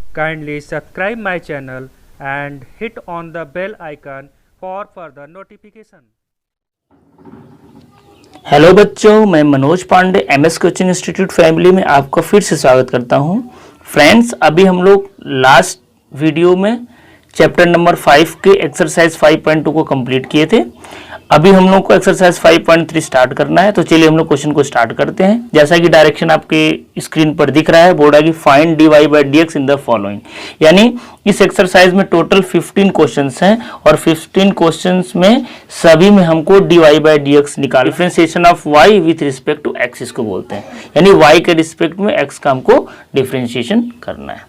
Kindly subscribe my channel and hit on the bell icon for further notification. Hello बच्चों, मैं Manoj Pandey MS coaching institute family में आपका फिर से स्वागत करता हूं। फ्रेंड्स, अभी हम लोग लास्ट वीडियो में चैप्टर नंबर 5 के एक्सरसाइज 5.2 को कंप्लीट किए थे। अभी हम लोग को एक्सरसाइज 5.3 स्टार्ट करना है, तो चलिए हम लोग क्वेश्चन को स्टार्ट करते हैं। जैसा कि डायरेक्शन आपके स्क्रीन पर दिख रहा है, बोर्ड है कि find dy by dx in the following. यानी इस एक्सरसाइज में टोटल 15 क्वेश्चंस हैं और 15 क्वेश्चंस में सभी में हमको dy बाई dx निकाल, differentiation of y with respect to x इसको बोलते हैं। यानी y के रिस्पेक्ट में x का हमको डिफरेंशिएशन करना है।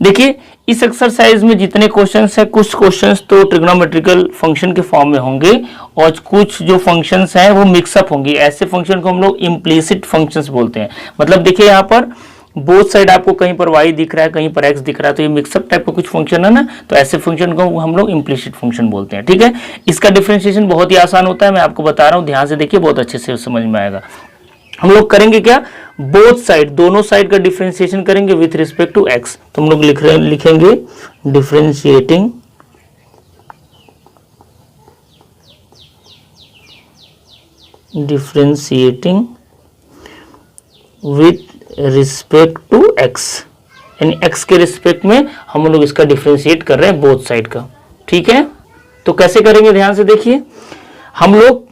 देखिए, इस एक्सरसाइज में जितने क्वेश्चंस हैं, कुछ क्वेश्चंस तो ट्रिग्नोमेट्रिकल फंक्शन के फॉर्म में होंगे और कुछ जो फंक्शंस हैं वो मिक्सअप होंगे। ऐसे फंक्शन को हम लोग इम्प्लिसिट फंक्शंस बोलते हैं। मतलब देखिए, यहाँ पर बोथ साइड आपको कहीं पर y दिख रहा है, कहीं पर x दिख रहा है, तो ये मिक्सअप टाइप का कुछ फंक्शन है ना, तो ऐसे फंक्शन को हम लोग इम्प्लिसिट फंक्शन बोलते हैं। ठीक है, इसका डिफरेंशिएशन बहुत ही आसान होता है, मैं आपको बता रहा हूँ, ध्यान से देखिए, बहुत अच्छे से समझ में आएगा। हम लोग करेंगे क्या, बोथ साइड, दोनों साइड का डिफरेंशिएशन करेंगे विथ रिस्पेक्ट टू x। तो हम लोग लिखेंगे differentiating with respect to x, यानी x के रिस्पेक्ट में हम लोग इसका डिफरेंशिएट कर रहे हैं बोथ साइड का। ठीक है, तो कैसे करेंगे, ध्यान से देखिए। हम लोग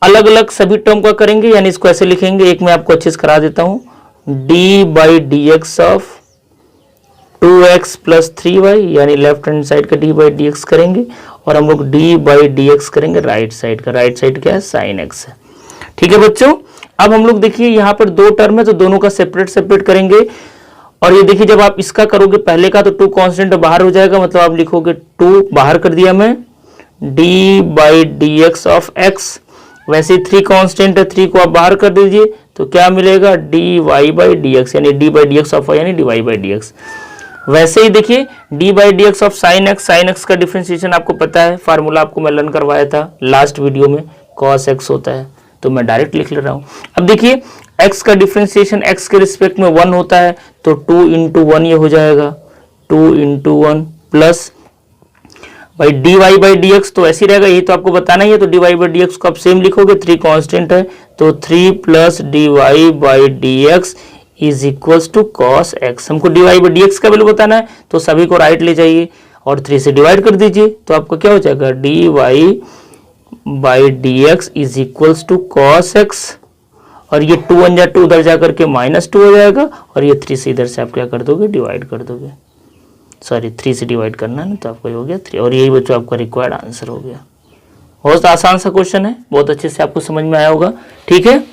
अलग अलग सभी टर्म का करेंगे, यानी इसको ऐसे लिखेंगे। एक मैं आपको अच्छे से करा देता हूं, D by d x of 2x plus 3y, यानी लेफ्ट हैंड साइड का डी बाई डी एक्स करेंगे, और हम लोग डी बाई डी एक्स करेंगे राइट साइड का। राइट साइड क्या है, साइन एक्स है। ठीक है बच्चों, अब हम लोग देखिए यहाँ पर दो टर्म है, तो दोनों का सेपरेट सेपरेट करेंगे। और ये देखिए, जब आप इसका करोगे पहले का, तो 2 कांस्टेंट बाहर हो जाएगा, मतलब आप लिखोगे 2 बाहर कर दिया मैं, D by d x of x. वैसे 3 कांस्टेंट है, 3 को आप बाहर कर दीजिए, तो क्या मिलेगा, d y by d x, यानी d by d x of y, यानी d y by d x. वैसे ही देखिए, d by d x of sin x, sign x का डिफरेंशिएशन आपको पता है, फार्मूला आपको मैं लर्न करवाया था लास्ट वीडियो में, कॉस एक्स होता है, तो मैं डायरेक्ट लिख ले रहा हूं। अब देखिए, x का डिफरेंशिएशन x के रिस्पेक्ट में 1 होता है, तो 2 इंटू 1 ये हो जाएगा, 2 इंटू 1 प्लस भाई d y by d x, तो ऐसी रहेगा, यही तो आपको बताना ही है। तो d y by d x को आप सेम लिखोगे, 3 कांस्टेंट है, तो 3 plus d y by d x is equals to cos x. हमको d y by d x का वैल्यू बताना है, तो सभी को राइट ले जाइए और 3 से डिवाइड कर दीजिए, तो आपको क्या हो जाएगा, d y by d x is equals to cos x. और ये 2 1 जा 2 उधर जाकर के -2 हो जाएगा, और ये 3 से इधर से आप क्या कर दोगे, डिवाइड कर दोगे। सॉरी, 3 से डिवाइड करना है ना, तो आपको हो गया 3, और यही बच्चों आपका रिक्वायर्ड आंसर हो गया। बहुत आसान सा क्वेश्चन है, बहुत अच्छे से आपको समझ में आया होगा। ठीक है,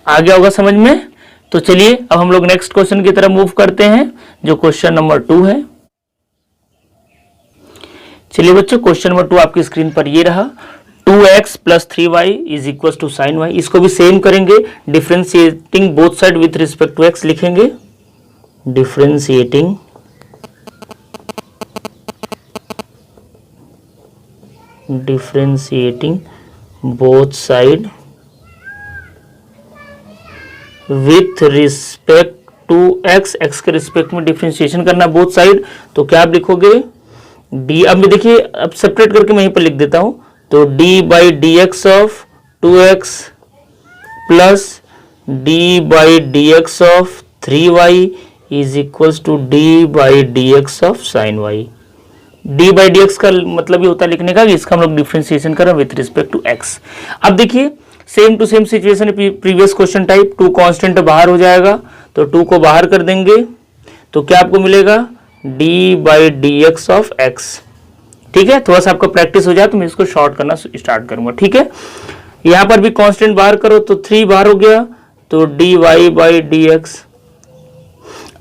आ गया होगा समझ में। तो चलिए अब हम लोग नेक्स्ट क्वेश्चन की तरफ मूव करते हैं, जो क्वेश्चन नंबर 2 है। चलिए बच्चों, क्वेश्चन नंबर 2 आपकी स्क्रीन पर ये रहा, 2x plus 3y is equal to sine y। इसको भी सेम करेंगे, differentiating both side with respect to x लिखेंगे, differentiating both side with respect to x, x के रिस्पेक्ट में डिफरेंशिएशन करना बोथ साइड, तो क्या आप लिखोगे, d। अब देखिए, अब सेपरेट करके मैं यहीं पर लिख देता हूं, तो d by d x of 2x plus d by d x of 3y is equals to d by d x of sine y। d by d x का मतलब ये होता है लिखने का कि इसका हम लोग डिफरेंशिएशन करें विथ रिस्पेक्ट टू x। अब देखिए, same to same situation, previous question type, 2 constant बाहर हो जाएगा, तो 2 को बाहर कर देंगे, तो क्या आपको मिलेगा, d by d x of x। ठीक है, थोड़ा सा आपका प्रैक्टिस हो जाए तो मैं इसको शॉर्ट करना स्टार्ट करूंगा। ठीक है, यहां पर भी कांस्टेंट बाहर करो, तो 3 बाहर हो गया, तो d y by d x.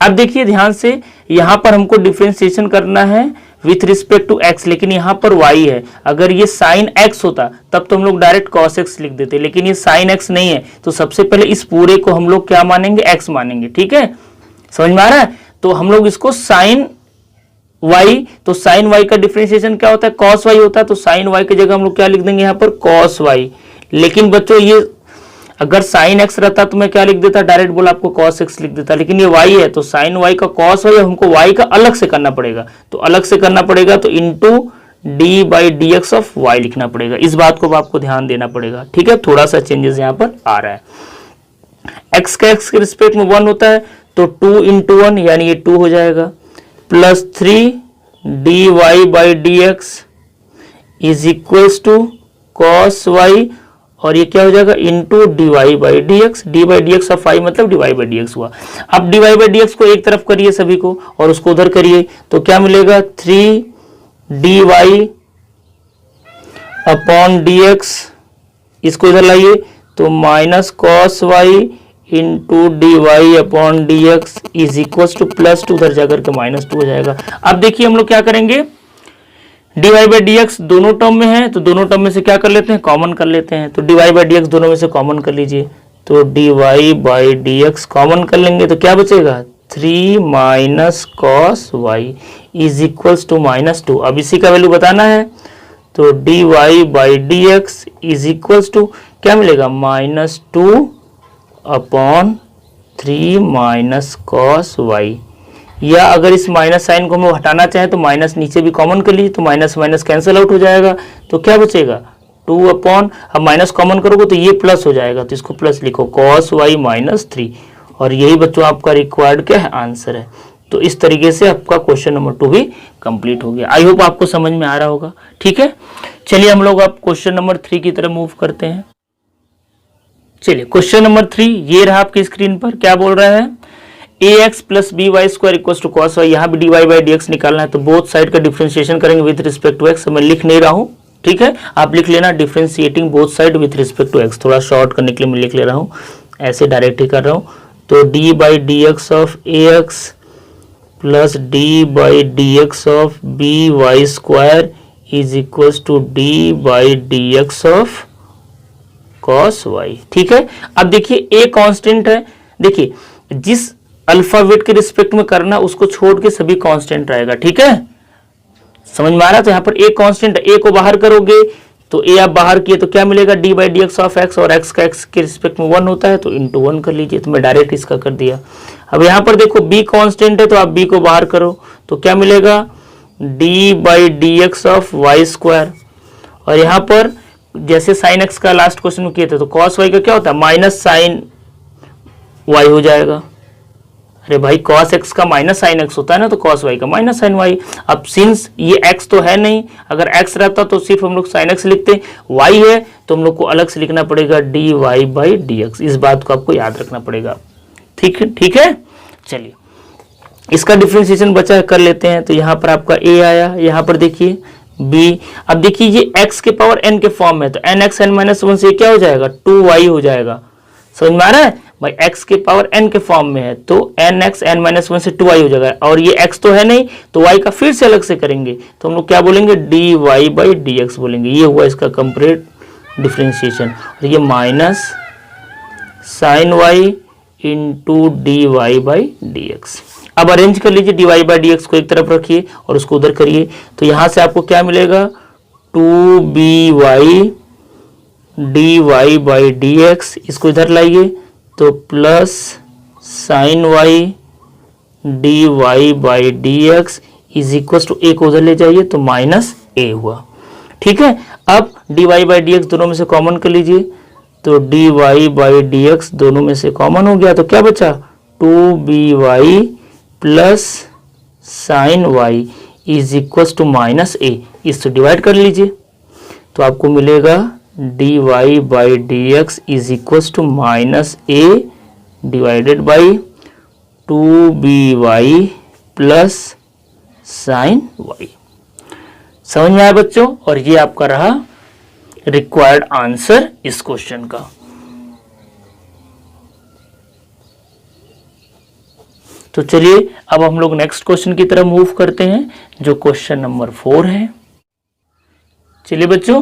अब देखिए ध्यान से, यहां पर हमको डिफरेंशिएशन करना है विथ रिस्पेक्ट टू x, लेकिन यहाँ पर y है। अगर ये साइन x होता तब तो हम लोग डायरेक्ट cos x लिख देते, लेकिन ये साइन x नहीं है, तो सबसे पहले इस पूरे को हम लोग क्या मानेंगे, x मानेंगे। ठीक है, समझ में आ रहा है। तो हम लोग इसको साइन y, तो साइन y का डिफरेंशिएशन क्या होता है, cos y होता है, तो साइन y की जगह हम लोग क्या लिख देंगे यहाँ पर, cos y। लेकिन बच्चों ये अगर साइन एक्स रहता तो मैं क्या लिख देता, डायरेक्ट बोला आपको कॉस एक्स लिख देता, लेकिन ये वाई है तो साइन वाई का कॉस वाई हमको वाई का अलग से करना पड़ेगा, तो अलग से करना पड़ेगा तो into d by d x of y लिखना पड़ेगा। इस बात को आपको ध्यान देना पड़ेगा, ठीक है। थोड़ा सा चेंजेस यहाँ पर आ रहा है। एक्स का एक्स के रिस्पेक्ट में 1 होता है तो 2 इंटू 1 यानी ये 2 हो जाएगा, plus 3 d y by d x is equals to cos y, और ये क्या हो जाएगा into d y by d x. D by d x of y मतलब d y by d x हुआ। अब d y by d x को एक तरफ करिए सभी को और उसको उधर करिए तो क्या मिलेगा 3 d y upon d x, इसको इधर लाइए तो minus cos y into d y upon d x is equal to plus 2, उधर जाकर के माइनस 2 हो जाएगा। अब देखिए हम लोग क्या करेंगे, d y by d x दोनों टर्म में है तो दोनों टर्म में से क्या कर लेते हैं, कॉमन कर लेते हैं। तो d y by d x दोनों में से कॉमन कर लीजिए, तो d y by d x common कर लेंगे तो क्या बचेगा 3 minus cos y is equals to minus 2। अब इसी का वैल्यू बताना है तो d y by d x is equals to क्या मिलेगा minus 2 upon 3 minus cos y, या अगर इस माइनस साइन को हम हटाना चाहें तो माइनस नीचे भी कॉमन कर लीजिए तो माइनस माइनस कैंसिल आउट हो जाएगा, तो क्या बचेगा 2 अपॉन, अब माइनस कॉमन करोगे तो ये प्लस हो जाएगा तो इसको प्लस लिखो कॉस वाई माइनस 3, और यही बच्चों आपका रिक्वायर्ड क्या है आंसर है। तो इस तरीके से आपका क्वेश्चन नंबर 2 भी कंप्लीट हो गया। आई होप आपको समझ में आ रहा होगा, ठीक है। चलिए हम लोग अब क्वेश्चन नंबर 3 की तरफ मूव करते हैं। चलिए क्वेश्चन नंबर 3 ये रहा आपकी स्क्रीन पर, क्या बोल रहा है a x plus b y square equal to cos y, यहाँ भी d y by d x निकालना है तो बोथ साइड का डिफरेंशिएशन करेंगे विद रिस्पेक्ट टू एक्स। मैं लिख नहीं रहा हूँ, ठीक है, आप लिख लेना differentiating both side with respect to x, थोड़ा शॉर्ट करने के लिए मैं लिख ले रहा हूँ, ऐसे डायरेक्ट ही कर रहा हूँ। तो d by d x of a x plus d by d x of b y square is equal to d by d x of cos y, ठीक है। अब देखिए ए कांस्टेंट है, देखिए जिस अल्फाबेट के रिस्पेक्ट में करना उसको छोड़ के सभी कांस्टेंट रहेगा, ठीक है, समझ में आ रहा है। तो यहाँ पर ए कांस्टेंट, ए को बाहर करोगे तो ए आप बाहर किए तो क्या मिलेगा d by d x of x, और एक्स का एक्स के रिस्पेक्ट में 1 होता है तो इंटू 1 कर लीजिए, तो मैं डायरेक्ट इसका कर दिया। अब यहाँ पर देखो बी कांस्टेंट है तो आप बी को बाहर करो तो क्या मिलेगा d by d x of y square, और यहाँ पर जैसे साइन एक्स का लास्ट क्वेश्चन में किए थे तो कॉस वाई का क्या होता है माइनस साइन वाई हो जाएगा। अरे भाई कॉस एक्स का माइनस साइन एक्स होता है ना, तो कॉस वाई का माइनस साइन वाई। अब सिंस ये एक्स तो है नहीं, अगर एक्स रहता तो सिर्फ हम लोग साइन एक्स लिखते, वाई है तो हम लोग को अलग से लिखना पड़ेगा d y by d x. इस बात को आपको याद रखना पड़ेगा, ठीक है, ठीक है। चलिए इसका डिफरेंशिएशन बचा कर लेते हैं। तो यहाँ पर आपका ए आया, यहाँ पर देखिए बी। अब देखिए ये x के पावर n के फॉर्म में, तो एन एक्स एन माइनस 1 से क्या हो जाएगा 2y हो जाएगा। समझ में आ रहा है भाई, x के पावर n के फॉर्म में है तो एन एक्स एन माइनस 1 से 2y हो जाएगा, और ये x तो है नहीं तो y का फिर से अलग से करेंगे तो हम लोग क्या बोलेंगे d y by d x बोलेंगे। ये हुआ इसका कंप्लीट डिफरेंशिएशन, और ये minus sine y into d y by d x. अब अरेंज कर लीजिए, d y by d x को एक तरफ रखिए और उसको उधर करिए तो यहाँ से आपको क्या मिलेगा 2by d y by d x, इसको इधर लाइए तो plus sin y d y by d x is equal to a को उधर ले जाइए तो माइनस ए हुआ, ठीक है। अब d y by d x दोनों में से कॉमन कर लीजिए तो d y by d x दोनों में से कॉमन हो गया तो क्या बचा 2by plus sin y is equal to minus a. इससे डिवाइड कर लीजिए तो आपको मिलेगा d y by d x is equal to minus a divided by 2by plus sin y. समझ में आया बच्चों, और ये आपका रहा रिक्वायर्ड आंसर इस क्वेश्चन का। तो चलिए अब हम लोग नेक्स्ट क्वेश्चन की तरफ मूव करते हैं जो क्वेश्चन नंबर 4 है। चलिए बच्चों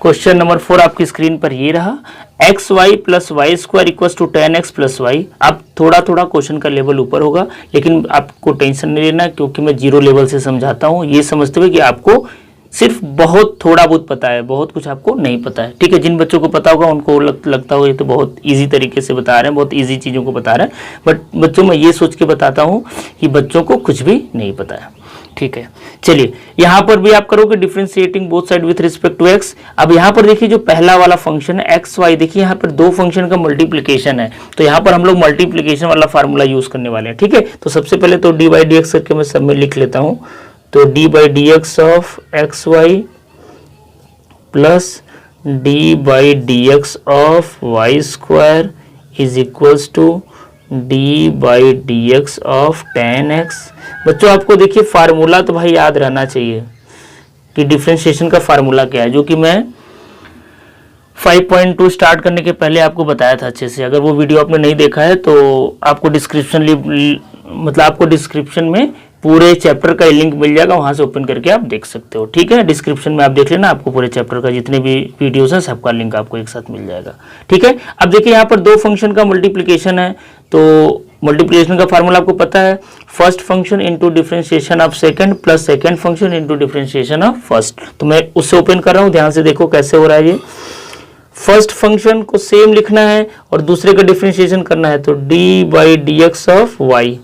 क्वेश्चन नंबर 4 आपकी स्क्रीन पर ये रहा, x y plus y square equal to 10x plus y. अब थोड़ा थोड़ा क्वेश्चन का लेवल ऊपर होगा लेकिन आपको टेंशन नहीं लेना क्योंकि मैं जीरो लेवल से समझाता हूँ। ये समझते हुए कि आपको सिर्फ बहुत थोड़ा बहुत पता है, बहुत कुछ आपको नहीं पता है। ठीक है, जिन बच्चों को पता होगा उनको लगता होगा ये तो बहुत इजी तरीके से बता रहे हैं, बहुत इजी चीज़ों को बता रहे हैं, बट बच्चों मैं ये सोच के बताता हूँ कि बच्चों को कुछ भी नहीं पता है। ठीक है, चलिए यहाँ पर भी आप करोगे differentiating both side with respect to x. अब यहाँ पर देखिए जो पहला वाला फंक्शन है एक्स वाई, देखिए यहाँ पर दो फंक्शन का मल्टीप्लीकेशन है, तो यहाँ पर हम लोग मल्टीप्लीकेशन वाला फार्मूला यूज करने वाले हैं। ठीक है, तो सबसे पहले तो डी बाई डी एक्स करके मैं सब में लिख लेता हूँ। तो d by d x of x y plus d by d x of y square is equals to d by d x of ten x. बच्चों आपको देखिए फार्मूला तो भाई याद रहना चाहिए कि डिफरेंशिएशन का फार्मूला क्या है, जो कि मैं 5.2 स्टार्ट करने के पहले आपको बताया था अच्छे से। अगर वो वीडियो आपने नहीं देखा है तो आपको डिस्क्रिप्शन में पूरे चैप्टर का लिंक मिल जाएगा, वहां से ओपन करके आप देख सकते हो। ठीक है, डिस्क्रिप्शन में आप देख लेना, आपको पूरे चैप्टर का जितने भी वीडियोस हैं सबका लिंक आपको एक साथ मिल जाएगा। ठीक है, अब देखिए यहाँ पर दो फंक्शन का मल्टीप्लिकेशन है, तो मल्टीप्लिकेशन का फार्मूला आपको पता है, first function into differentiation of second plus second function into differentiation of first. तो मैं उससे ओपन कर रहा हूँ, ध्यान से देखो कैसे हो रहा है ये। फर्स्ट फंक्शन को सेम लिखना है और दूसरे का डिफरेंशिएशन करना है, तो d by d x of y.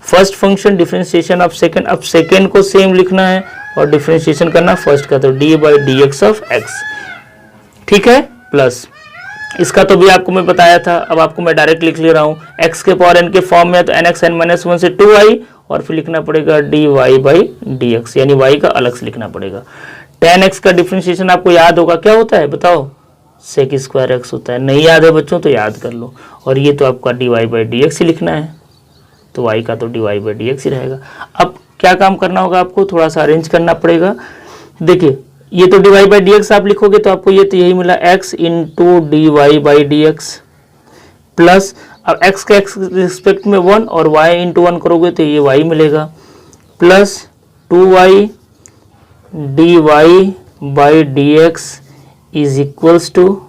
First function differentiation of second, अब सेकंड को सेम लिखना है और डिफरेंशिएशन करना फर्स्ट का, तो d by d x of x. ठीक है, प्लस इसका तो भी आपको मैं बताया था, अब आपको मैं डायरेक्ट लिख ले रहा हूँ। एक्स के पावर एन के फॉर्म में है तो n x n minus one से 2i और फिर लिखना पड़ेगा d y by d x, यानी y का अलग से लिखना पड़ेगा। टेन एक्स का डिफरेंशिएशन आपको याद होगा, क्या होता है बताओ? सेक स्क्वायर एक्स होता है। नहीं याद है बच्चों तो याद कर लो, और ये तो आपका d y by d x ही लिखना है, तो y का तो d y by d x ही रहेगा। अब क्या काम करना होगा आपको, थोड़ा सा अरेंज करना पड़ेगा। देखिए ये तो d y by d x आप लिखोगे तो आपको ये तो यही मिला x into d y by d x plus, अब x का x रिस्पेक्ट में 1 और y इंटू 1 करोगे तो ये y मिलेगा, plus 2y d y by d x is equals to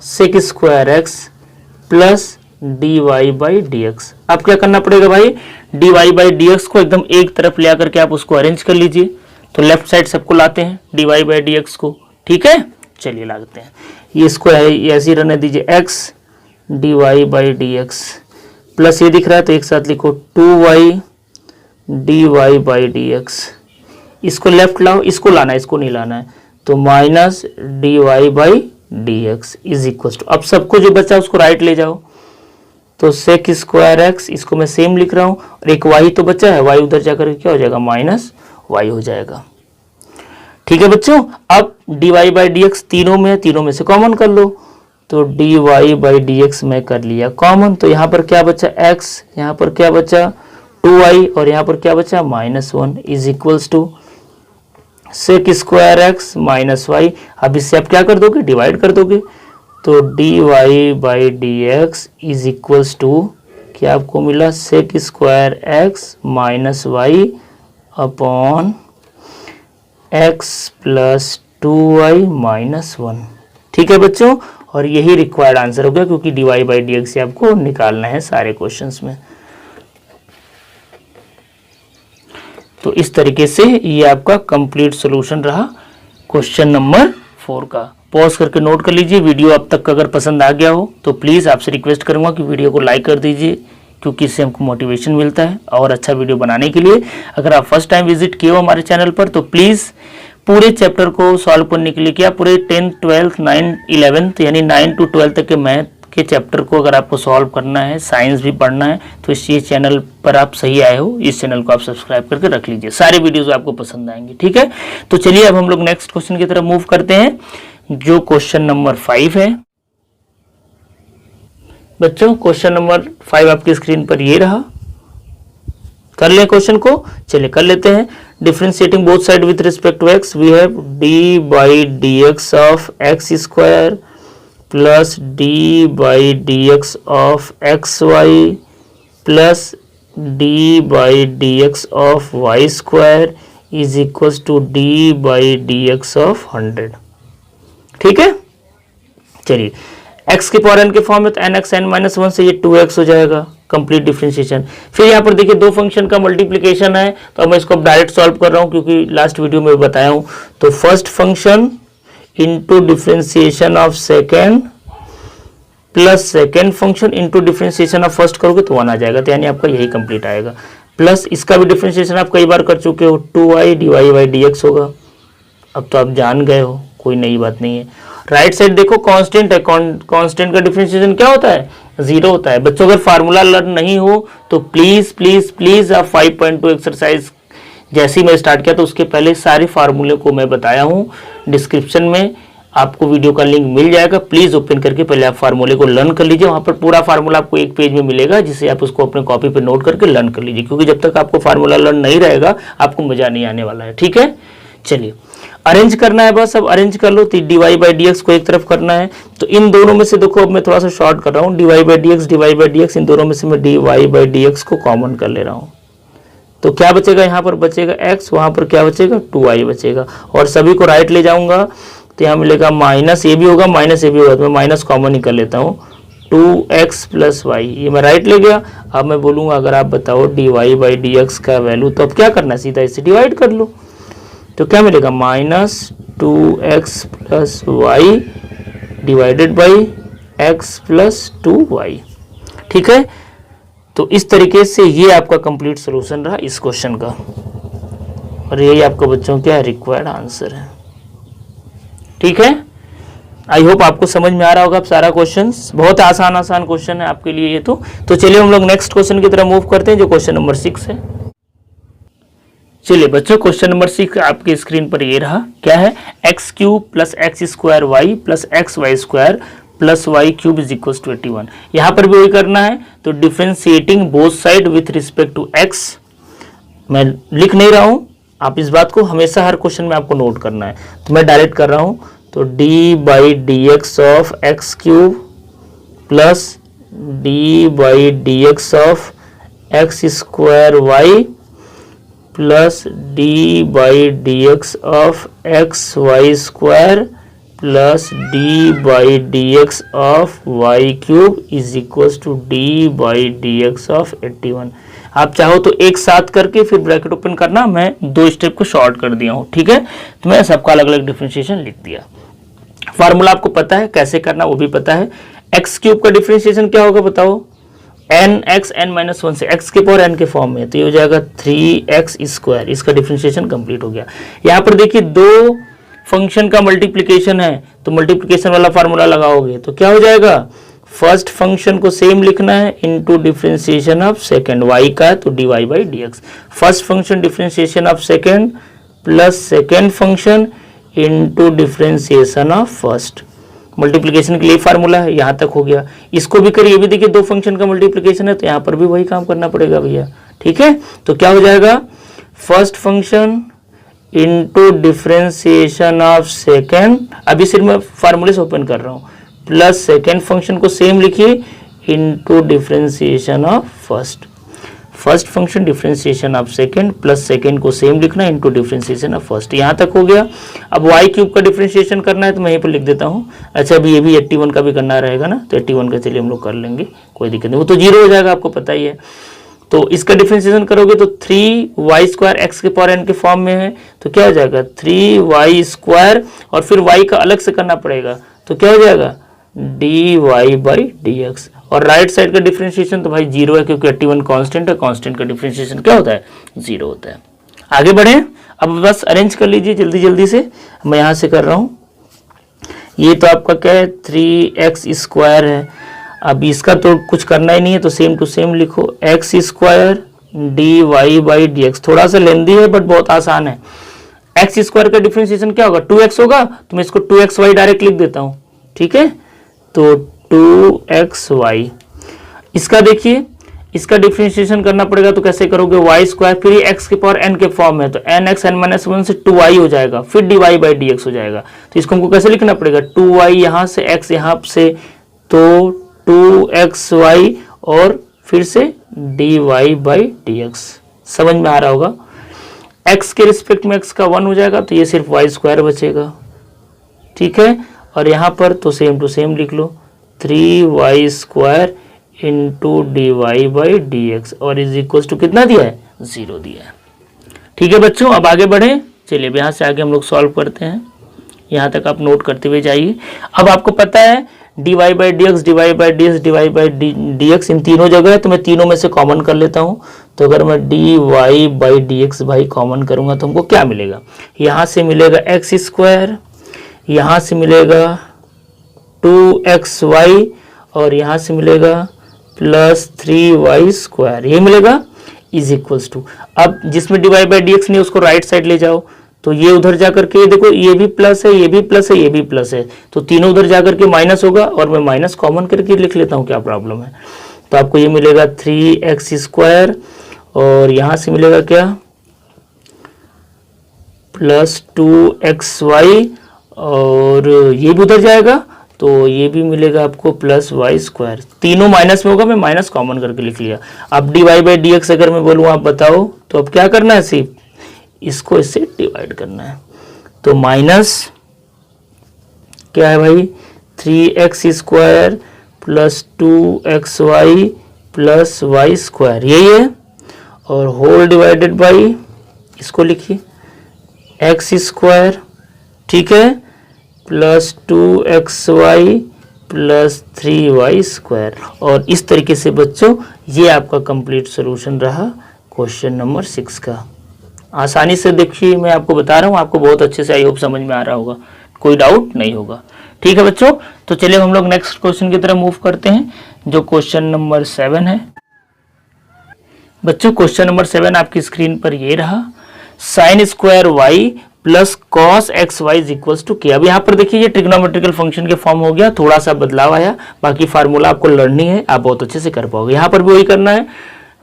sec square x plus d y by d x. अब क्या करना पड़ेगा भाई, d y by d x को एकदम एक तरफ ले आकर के आप उसको अरेंज कर लीजिए। तो लेफ्ट साइड सबको लाते हैं d y by d x को। ठीक है, चलिए लागते हैं, ये इसको ऐसे ही रहने दीजिए, x d y by d x plus ये दिख रहा है तो एक साथ लिखो 2y d y by d x. इसको लेफ्ट लाओ, इसको लाना है, इसको नहीं लाना है, तो minus d y by d x is equal to, अब सबको जो बचा उसको राइट ले जाओ, तो सेक स्क्वायर एक्स, इसको मैं सेम लिख रहा हूँ, और एक y तो बचा है, y उधर जाकर क्या हो जाएगा, माइनस y हो जाएगा। ठीक है बच्चों, अब d y by d x तीनों में है, तीनों में से कॉमन कर लो, तो d y by d x मैं कर लिया कॉमन, तो यहाँ पर क्या बचा x, यहाँ पर क्या बचा 2y और यहाँ पर क्या बचा -1 is equals to sec square x minus y. अब इससे आप क्या कर दोगे, डिवाइड कर दोगे, तो d y by d x is equals to क्या आपको मिला, sec square x minus y upon x plus 2y minus 1। ठीक है बच्चों, और यही रिक्वायर्ड आंसर हो गया, क्योंकि d y by d x से आपको निकालना है सारे क्वेश्चंस में। तो इस तरीके से ये आपका कंप्लीट सॉल्यूशन रहा क्वेश्चन नंबर 4 का। पॉज करके नोट कर लीजिए। वीडियो अब तक अगर पसंद आ गया हो तो प्लीज़ आपसे रिक्वेस्ट करूंगा कि वीडियो को लाइक कर दीजिए, क्योंकि इससे हमको मोटिवेशन मिलता है और अच्छा वीडियो बनाने के लिए। अगर आप फर्स्ट टाइम विजिट किए हो हमारे चैनल पर तो प्लीज़ पूरे चैप्टर को सॉल्व करने के लिए, क्या पूरे 10th 12th 9th 11th यानी 9 to 12 तक के मैथ के चैप्टर को अगर आपको सॉल्व करना है, साइंस भी पढ़ना है, तो इस चैनल पर आप सही आए हो। इस चैनल को आप सब्सक्राइब करके रख लीजिए, सारे वीडियोज आपको पसंद आएंगे। ठीक है, तो चलिए अब हम लोग नेक्स्ट क्वेश्चन की तरफ मूव करते हैं, जो क्वेश्चन नंबर 5 है। बच्चों क्वेश्चन नंबर 5 आपकी स्क्रीन पर ये रहा, कर ले क्वेश्चन को, चलिए कर लेते हैं। Differentiating both side with respect to x we have d by d x of x square plus d by d x of x y plus d by d x of y square is equal to d by d x of 100। ठीक है, चलिए x के power n के form में तो n x n minus 1 से ये 2x हो जाएगा, कंप्लीट डिफरेंशिएशन। फिर यहाँ पर देखिए दो फंक्शन का मल्टीप्लिकेशन है, तो मैं इसको डायरेक्ट सॉल्व कर रहा हूँ क्योंकि लास्ट वीडियो में बताया हूँ। तो first function into differentiation of second plus second function into differentiation of first करोगे तो 1 आ जाएगा, तो यानी आपका यही कंप्लीट आएगा। प्लस इसका भी डिफरेंशिएशन आप कई बार कर चुके हो, 2y dy बाई dx होगा। अब तो आप जान गए हो, कोई नई बात नहीं है। राइट साइड देखो कांस्टेंट है, कांस्टेंट का डिफरेंशिएशन क्या होता है? 0 होता है। बच्चों अगर फार्मूला लर्न नहीं हो तो प्लीज प्लीज प्लीज आप 5.2 एक्सरसाइज जैसे ही मैं स्टार्ट किया तो उसके पहले सारे फार्मूले को मैं बताया हूँ, डिस्क्रिप्शन में आपको वीडियो का लिंक मिल जाएगा। प्लीज ओपन करके पहले आप फार्मूले को लर्न कर लीजिए, वहां पर पूरा फार्मूला आपको एक पेज में मिलेगा, जिसे आप उसको अपने कॉपी पे नोट करके लर्न कर लीजिए, क्योंकि जब तक आपको फार्मूला लर्न नहीं रहेगा आपको मजा नहीं आने वाला है। ठीक है, चलिए अरेंज करना है, बस अब अरेंज कर लो। तो dy बाई dx को एक तरफ करना है, तो इन दोनों में से देखो अब मैं थोड़ा सा शॉर्ट कर रहा हूँ, dy बाई dx, इन दोनों में से मैं dy बाई dx को कॉमन कर ले रहा हूँ। तो क्या बचेगा? यहाँ पर बचेगा x, वहां पर क्या बचेगा? 2y बचेगा, और सभी को राइट ले जाऊंगा तो यहाँ मिलेगा माइनस ए भी होगा, माइनस ए भी होगा, तो मैं माइनस कॉमन ही कर लेता हूँ। 2x प्लस वाई, ये मैं राइट ले गया। अब मैं बोलूँगा अगर आप बताओ dy बाई dx का वैल्यू, तो अब क्या करना है? सीधा इसे डिवाइड कर लो, तो क्या मिलेगा? माइनस 2x प्लस y divided by x plus 2y। ठीक है, तो इस तरीके से ये आपका कंप्लीट सॉल्यूशन रहा इस क्वेश्चन का, और यही आपका बच्चों क्या रिक्वायर्ड आंसर है। ठीक है, आई होप आपको समझ में आ रहा होगा अब सारा क्वेश्चंस। बहुत आसान क्वेश्चन है आपके लिए ये तो चलिए हम लोग नेक्स्ट क्वेश्चन की तरफ मूव करते हैं, जो क्वेश्चन नंबर 6 है। चलिए बच्चों, क्वेश्चन नंबर 6 आपकी स्क्रीन पर ये रहा। क्या है? X cube plus x square y plus x y square plus y cube is equal to 81। यहाँ पर भी वही करना है, तो differentiating both side with respect to x. मैं लिख नहीं रहा हूँ, आप इस बात को हमेशा हर क्वेश्चन में आपको नोट करना है, तो मैं डायरेक्ट कर रहा हूँ। तो d by d x of x cube plus d by d x of x square y plus d by d x of x y square plus d by d x of y cube is equal to d by d x of 81। आप चाहो तो एक साथ करके फिर bracket open करना, मैं 2 step को शॉर्ट कर दिया हूँ। ठीक है, तो मैं सबका अलग अलग डिफरेंशिएशन लिख दिया। फार्मूला आपको पता है कैसे करना, वो भी पता है। एक्स क्यूब का डिफरेंशिएशन क्या होगा बताओ? एन एक्स एन माइनस 1 से एक्स के पावर एन के फॉर्म में, तो ये हो जाएगा 3x स्क्वायर। इसका डिफरेंशिएशन कंप्लीट हो गया। यहाँ पर देखिए दो फंक्शन का मल्टीप्लीकेशन है, तो मल्टीप्लीकेशन वाला फार्मूला लगाओगे तो क्या हो जाएगा? फर्स्ट फंक्शन को सेम लिखना है into differentiation of second, y का है तो dy by dx। First function differentiation of second plus second function into differentiation of first. Multiplication के लिए फार्मूला है, यहाँ तक हो गया। इसको भी करिए, ये भी देखिए दो फंक्शन का मल्टीप्लिकेशन है, तो यहाँ पर भी वही काम करना पड़ेगा भैया। ठीक है, तो क्या हो जाएगा? First function into differentiation of second, अभी सिर्फ मैं फार्मूले से ओपन कर रहा हूँ, प्लस सेकेंड फंक्शन को सेम लिखिए into differentiation of first. First function differentiation of second plus second को सेम लिखना इनटू डिफरेंशिएशन ऑफ फर्स्ट। यहाँ तक हो गया। अब वाई क्यूब का डिफरेंशिएशन करना है, तो मैं यहीं पर लिख देता हूँ। अच्छा, अभी ये भी 81 का भी करना रहेगा ना, तो 81 का चलिए हम लोग कर लेंगे, कोई दिक्कत नहीं, वो तो 0 हो जाएगा, आपको पता ही है। तो इसका डिफरेंशिएशन करोगे तो 3y स्क्वायर एक्स के पावर n के फॉर्म में है, तो क्या हो जाएगा? 3y स्क्वायर, और फिर y का अलग से करना पड़ेगा, तो क्या हो जाएगा? dy by dx। और राइट साइड का डिफरेंशिएशन तो भाई 0 है, क्योंकि 81 कांस्टेंट है, कांस्टेंट का डिफरेंशिएशन क्या होता है? 0 होता है। आगे बढ़े, अब बस अरेंज कर लीजिए जल्दी जल्दी से। मैं यहाँ से कर रहा हूँ। ये तो आपका क्या है? 3x स्क्वायर है। अब इसका तो कुछ करना ही नहीं है, तो सेम टू सेम लिखो, x square dy by dx। थोड़ा सा लेंदी है बट बहुत आसान है। एक्स स्क्वायर का डिफरेंशिएशन क्या होगा? 2x होगा, तो मैं इसको 2xy डायरेक्ट लिख देता हूँ। ठीक है, तो 2xy। इसका देखिए, इसका डिफरेंशिएशन करना पड़ेगा, तो कैसे करोगे? y स्क्वायर, फिर ये x के पावर n के फॉर्म में, तो nx n माइनस 1 से 2y हो जाएगा, फिर dy बाई dx हो जाएगा। तो इसको हमको कैसे लिखना पड़ेगा? 2y यहाँ से, x यहाँ से, तो 2xy और फिर से dy बाई dx। समझ में आ रहा होगा। x के रिस्पेक्ट में x का 1 हो जाएगा, तो ये सिर्फ y स्क्वायर बचेगा। ठीक है, और यहाँ पर तो सेम टू सेम लिख लो, 3y square into d y by d x और इज इक्वल टू कितना दिया है, 0 दिया है। ठीक है बच्चों, अब आगे बढ़े। चलिए अब यहाँ से आगे हम लोग सॉल्व करते हैं, यहाँ तक आप नोट करते हुए जाइए। अब आपको पता है d y by d x, d y by d x, d y by d x इन तीनों जगह है, तो मैं तीनों में से कॉमन कर लेता हूँ। तो अगर मैं d y by d x भाई कॉमन करूँगा तो हमको क्या मिलेगा, यहाँ से मिलेगा एक्स स्क्वायर, यहाँ से मिलेगा 2xy और यहाँ से मिलेगा प्लस 3y स्क्वायर, ये मिलेगा इज इक्वल्स टू। अब जिसमें d y by d x नहीं उसको राइट साइड ले जाओ, तो ये उधर जाकर के देखो ये भी प्लस है, ये भी प्लस है, ये भी प्लस है, तो तीनों उधर जाकर के माइनस होगा और मैं माइनस कॉमन करके लिख लेता हूँ, क्या प्रॉब्लम है। तो आपको ये मिलेगा 3x स्क्वायर और यहाँ से मिलेगा क्या प्लस 2xy और ये भी उधर जाएगा तो ये भी मिलेगा आपको प्लस y स्क्वायर। तीनों माइनस में होगा, मैं माइनस कॉमन करके लिख लिया। अब d y by d x अगर मैं बोलूँ आप बताओ, तो अब क्या करना है, सिर्फ इसको इससे डिवाइड करना है। तो माइनस क्या है भाई 3x square plus 2xy plus y square, यही है, और होल डिवाइडेड बाई इसको लिखिए x स्क्वायर, ठीक है, plus 2xy plus 3y square. और इस तरीके से बच्चों ये आपका कंप्लीट सॉल्यूशन रहा क्वेश्चन नंबर 6 का। आसानी से देखिए, मैं आपको बता रहा हूँ, आपको बहुत अच्छे से आई होप समझ में आ रहा होगा, कोई डाउट नहीं होगा। ठीक है बच्चों, तो चलिए हम लोग नेक्स्ट क्वेश्चन की तरफ मूव करते हैं, जो क्वेश्चन नंबर 7 है। बच्चों क्वेश्चन नंबर 7 आपकी स्क्रीन पर ये रहा, sine square y plus cos x y is equals to k. अब यहाँ पर देखिए ये ट्रिग्नोमेट्रिकल फंक्शन के फॉर्म हो गया, थोड़ा सा बदलाव आया, बाकी फार्मूला आपको लर्निंग है, आप बहुत अच्छे से कर पाओगे। यहाँ पर भी वही करना है,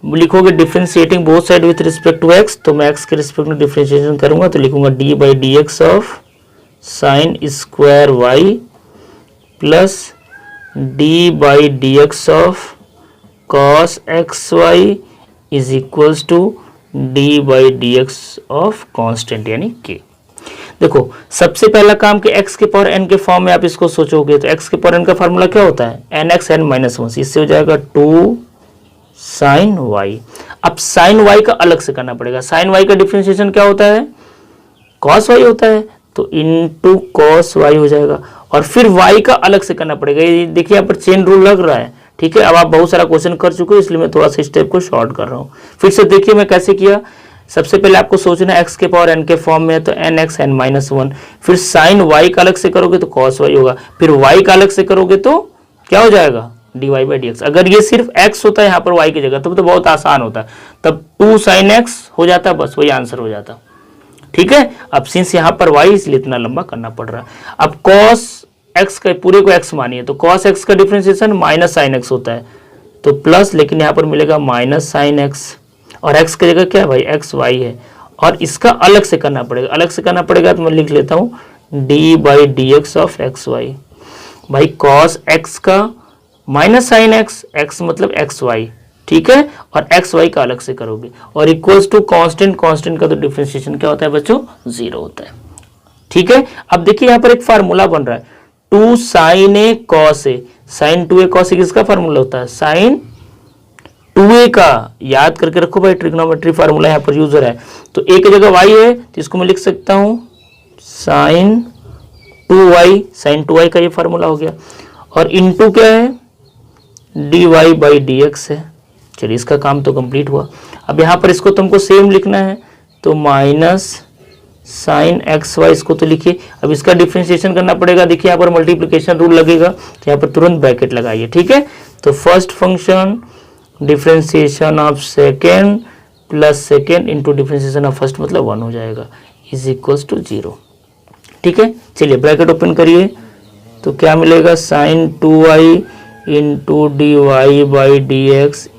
लिखोगे differentiating both side with respect to x, तो मैं एक्स के रिस्पेक्ट में डिफरेंशिएशन करूंगा तो लिखूंगा d by d x of sine square y plus d by d x of cos x y is equals to d by d x of constant यानी k. देखो सबसे पहला काम कि x के पावर n के फॉर्म में आप इसको सोचोगे तो x के पावर n का फार्मूला क्या होता है, nx n माइनस 1, इससे हो जाएगा 2 साइन y। अब साइन y का अलग से करना पड़ेगा, साइन y का डिफरेंशिएशन क्या होता है, cos y होता है, तो इनटू cos y हो जाएगा, और फिर y का अलग से करना पड़ेगा। ये देखिए यहाँ पर चेन रूल लग रहा है, ठीक है। अब आप बहुत सारा क्वेश्चन कर चुके हो इसलिए मैं थोड़ा सा स्टेप को शॉर्ट कर रहा हूँ। फिर से देखिए मैं कैसे किया, सबसे पहले आपको सोचना है x के पावर n के फॉर्म में है तो nx n माइनस 1, फिर साइन y का अलग से करोगे तो cos y होगा, फिर y का अलग से करोगे तो क्या हो जाएगा d y by d x. अगर ये सिर्फ x होता है यहाँ पर y की जगह तब तो बहुत आसान होता है, तब 2 साइन x हो जाता, बस वही आंसर हो जाता, ठीक है। अब सिंस यहाँ पर y इसलिए इतना लंबा करना पड़ रहा है। अब cos x का पूरे को x मानिए तो cos x का डिफरेंशिएशन माइनस साइन x होता है, तो प्लस, लेकिन यहाँ पर मिलेगा माइनस साइन x, और x की जगह क्या है भाई एक्स वाई है, और इसका अलग से करना पड़ेगा, अलग से करना पड़ेगा तो मैं लिख लेता हूँ d by d x of x y. भाई cos x का माइनस साइन x, x मतलब एक्स वाई, ठीक है, और एक्स वाई का अलग से करोगे, और इक्वल्स टू कांस्टेंट, कांस्टेंट का तो डिफरेंशिएशन क्या होता है बच्चों 0 होता है, ठीक है। अब देखिए यहाँ पर एक फार्मूला बन रहा है 2 sign A cos A, sign 2a cos A किसका फार्मूला होता है, साइन 2a का, याद करके रखो भाई, ट्रिग्नोमेट्री फार्मूला यहाँ पर यूज हो रहा है। तो a की जगह y है तो इसको मैं लिख सकता हूँ साइन 2y, साइन 2y का ये फार्मूला हो गया, और इनटू क्या है d y by d x है। चलिए इसका काम तो कंप्लीट हुआ। अब यहाँ पर इसको तुमको सेम लिखना है तो माइनस साइन एक्स वाई, इसको तो लिखिए। अब इसका डिफरेंशिएशन करना पड़ेगा, देखिए यहाँ पर मल्टीप्लिकेशन रूल लगेगा तो यहाँ पर तुरंत ब्रैकेट लगाइए, ठीक है। तो first function differentiation of second plus second into differentiation of first मतलब 1 हो जाएगा, इज इक्वल्स टू 0, ठीक है। चलिए ब्रैकेट ओपन करिए तो क्या मिलेगा sine 2y into d y by d x,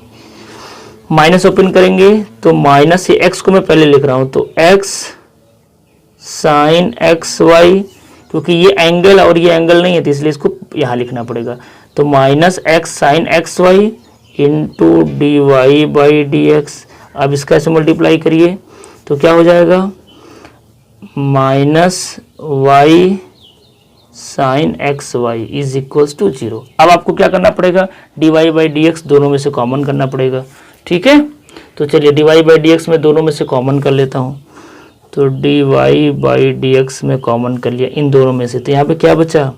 minus open करेंगे तो माइनस, ये x को मैं पहले लिख रहा हूँ तो x साइन एक्स वाई, क्योंकि ये एंगल और ये एंगल नहीं है तो इसलिए इसको यहाँ लिखना पड़ेगा, तो minus x sign x y into d y by d x. अब इसका ऐसे मल्टीप्लाई करिए तो क्या हो जाएगा minus y sine x y is equals to 0। अब आपको क्या करना पड़ेगा, dy बाई डी एक्स दोनों में से कॉमन करना पड़ेगा। ठीक है, तो चलिए dy बाई डी एक्स में दोनों में से कॉमन कर लेता हूँ। तो dy बाई डी एक्स में कॉमन कर लिया इन दोनों में से, तो यहाँ पे क्या बचा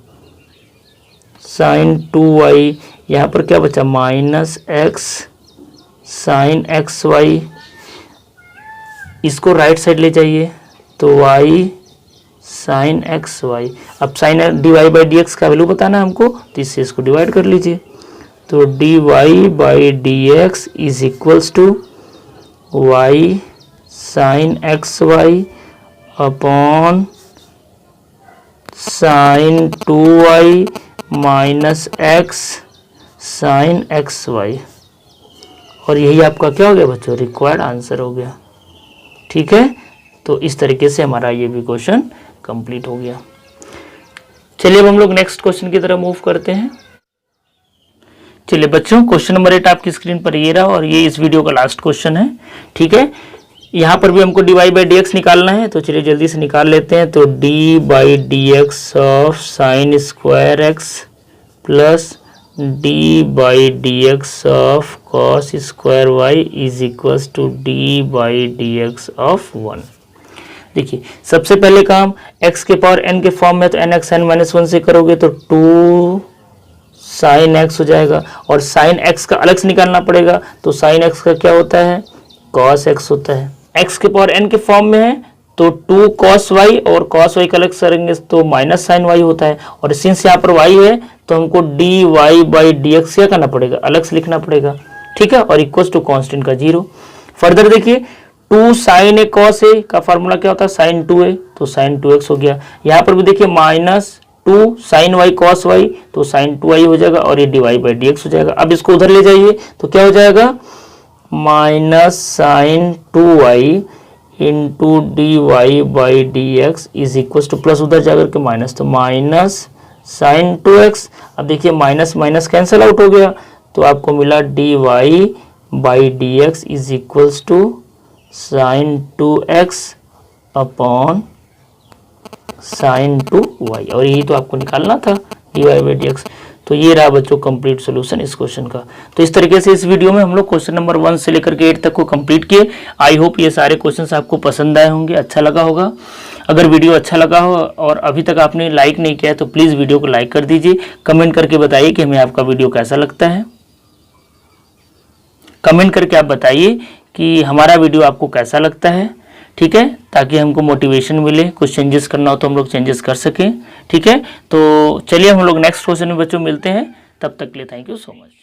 साइन 2y, यहाँ पर क्या बचा minus x sign x y. इसको राइट साइड ले जाइए तो y साइन एक्स वाई। अब sine d y by d x का वैल्यू बताना है हमको, तो इससे इसको डिवाइड कर लीजिए। तो d y by d x is equals to y sine x y upon sine 2y minus x sign x y. और यही आपका क्या हो गया बच्चों, रिक्वायर्ड आंसर हो गया। ठीक है, तो इस तरीके से हमारा ये भी क्वेश्चन कंप्लीट हो गया। चलिए अब हम लोग नेक्स्ट क्वेश्चन की तरफ मूव करते हैं। चलिए बच्चों, क्वेश्चन नंबर 8 आपकी स्क्रीन पर ये रहा और ये इस वीडियो का लास्ट क्वेश्चन है। ठीक है, यहाँ पर भी हमको d y by d x निकालना है, तो चलिए जल्दी से निकाल लेते हैं। तो d by d x of sine square x plus d by d x of cos square y is equals to d by d x of 1। देखिए सबसे पहले काम x के पावर n के फॉर्म में, तो एन एक्स एन माइनस 1 से करोगे तो 2 साइन एक्स हो जाएगा, और साइन x का अलग से निकालना पड़ेगा। तो साइन x का क्या होता है कॉस x होता है। x के पावर n के फॉर्म में है तो 2 cos y, और cos y का अलग करेंगे तो माइनस साइन y होता है। और सिंस यहाँ पर y है तो हमको d y by d x क्या करना पड़ेगा, अलग से लिखना पड़ेगा। ठीक है, और इक्वल्स टू कॉन्स्टेंट का 0। फर्दर देखिए 2 साइन ए कॉस ए का फार्मूला क्या होता है साइन 2a, तो साइन 2x हो गया। यहाँ पर भी देखिए minus 2 sine y cos y, तो साइन 2i हो जाएगा, और ये d y by d x हो जाएगा। अब इसको उधर ले जाइए तो क्या हो जाएगा minus sine 2i into d y by d x is equal to plus उधर जाकर के माइनस, तो माइनस साइन 2x। अब देखिए माइनस माइनस कैंसिल आउट हो गया, तो आपको मिला d y by d x is equals to sine 2x upon sine 2y, और यही तो आपको निकालना था d y by d x. तो ये रहा बच्चों कंप्लीट सॉल्यूशन इस क्वेश्चन का। तो इस तरीके से इस वीडियो में हम लोग क्वेश्चन नंबर 1 से लेकर के 8 तक को कंप्लीट किए। आई होप ये सारे क्वेश्चंस आपको पसंद आए होंगे, अच्छा लगा होगा। अगर वीडियो अच्छा लगा हो और अभी तक आपने लाइक नहीं किया है तो प्लीज़ वीडियो को लाइक कर दीजिए। कमेंट करके बताइए कि हमें आपका वीडियो कैसा लगता है। कमेंट करके आप बताइए कि हमारा वीडियो आपको कैसा लगता है। ठीक है, ताकि हमको मोटिवेशन मिले, कुछ चेंजेस करना हो तो हम लोग चेंजेस कर सकें। ठीक है, तो चलिए हम लोग नेक्स्ट क्वेश्चन में बच्चों मिलते हैं, तब तक के लिए थैंक यू सो मच।